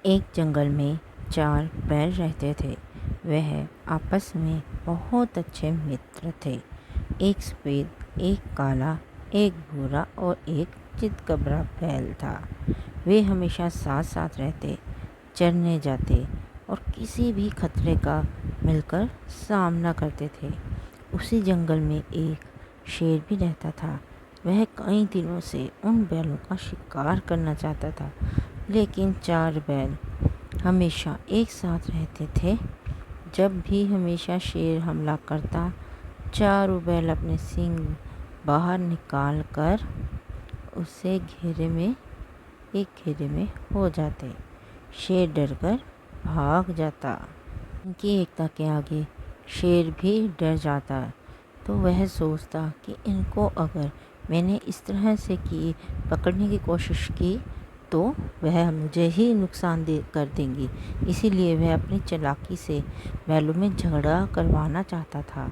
एक जंगल में 4 बैल रहते थे। वह आपस में बहुत अच्छे मित्र थे। एक सफ़ेद, एक काला, एक भूरा और एक चितकबरा बैल था। वे हमेशा साथ साथ रहते, चरने जाते और किसी भी खतरे का मिलकर सामना करते थे। उसी जंगल में एक शेर भी रहता था। वह कई दिनों से उन बैलों का शिकार करना चाहता था, लेकिन 4 बैल हमेशा एक साथ रहते थे। जब भी हमेशा शेर हमला करता, चारों बैल अपने सींग बाहर निकाल कर उसे एक घेरे में हो जाते। शेर डरकर भाग जाता। इनकी एकता के आगे शेर भी डर जाता। तो वह सोचता कि इनको अगर मैंने इस तरह से पकड़ने की कोशिश की तो वह मुझे ही नुकसान कर देंगी। इसीलिए वह अपनी चालाकी से बैलों में झगड़ा करवाना चाहता था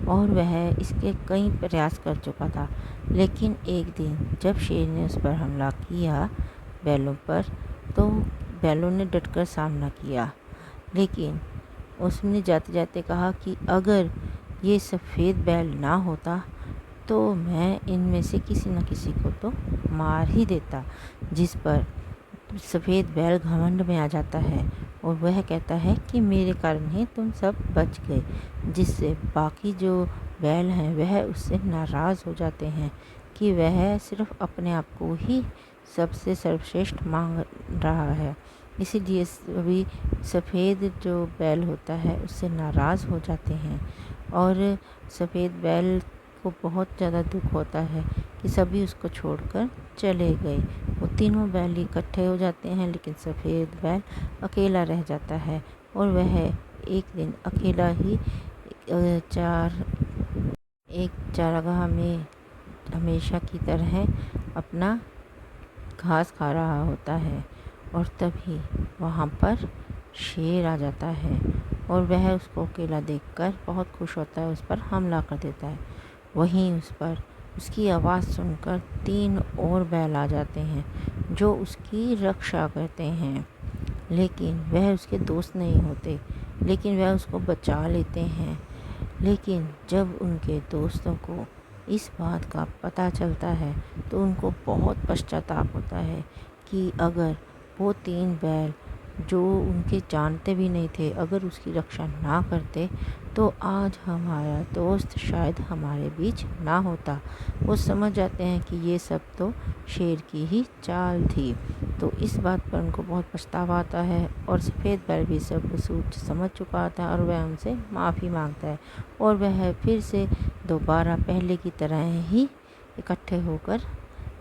और वह इसके कई प्रयास कर चुका था। लेकिन एक दिन जब शेर ने उस पर हमला किया बैलों पर, तो बैलों ने डटकर सामना किया। लेकिन उसने जाते जाते कहा कि अगर ये सफ़ेद बैल ना होता तो मैं इनमें से किसी न किसी को तो मार ही देता। जिस पर सफ़ेद बैल घमंड में आ जाता है और वह कहता है कि मेरे कारण ही तुम सब बच गए। जिससे बाकी जो बैल हैं वह उससे नाराज़ हो जाते हैं कि वह सिर्फ अपने आप को ही सबसे सर्वश्रेष्ठ मान रहा है। इसीलिए सभी सफ़ेद जो बैल होता है उससे नाराज़ हो जाते हैं और सफ़ेद बैल को बहुत ज़्यादा दुख होता है कि सभी उसको छोड़कर चले गए। वो तीनों बैल इकट्ठे हो जाते हैं, लेकिन सफ़ेद बैल अकेला रह जाता है और वह एक दिन अकेला ही एक चारागाह में हमेशा की तरह अपना घास खा रहा होता है और तभी वहाँ पर शेर आ जाता है और वह उसको अकेला देखकर बहुत खुश होता है, उस पर हमला कर देता है। वहीं उस पर उसकी आवाज़ सुनकर 3 और बैल आ जाते हैं जो उसकी रक्षा करते हैं। लेकिन वह उसके दोस्त नहीं होते, लेकिन वह उसको बचा लेते हैं। लेकिन जब उनके दोस्तों को इस बात का पता चलता है तो उनको बहुत पश्चाताप होता है कि अगर वो 3 बैल जो उनके जानते भी नहीं थे अगर उसकी रक्षा ना करते तो आज हमारा दोस्त शायद हमारे बीच ना होता। वो समझ जाते हैं कि ये सब तो शेर की ही चाल थी। तो इस बात पर उनको बहुत पछतावा आता है और सफ़ेद बैल भी सब समझ चुका था और वह उनसे माफ़ी मांगता है और वह फिर से दोबारा पहले की तरह ही इकट्ठे होकर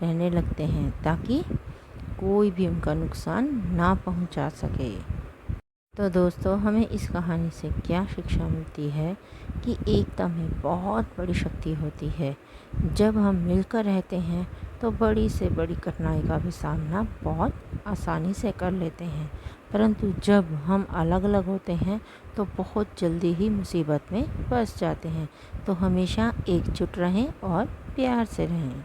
रहने लगते हैं ताकि कोई भी उनका नुकसान ना पहुंचा सके। तो दोस्तों, हमें इस कहानी से क्या शिक्षा मिलती है कि एकता में बहुत बड़ी शक्ति होती है। जब हम मिलकर रहते हैं तो बड़ी से बड़ी कठिनाई का भी सामना बहुत आसानी से कर लेते हैं, परंतु जब हम अलग अलग होते हैं तो बहुत जल्दी ही मुसीबत में फंस जाते हैं। तो हमेशा एकजुट रहें और प्यार से रहें।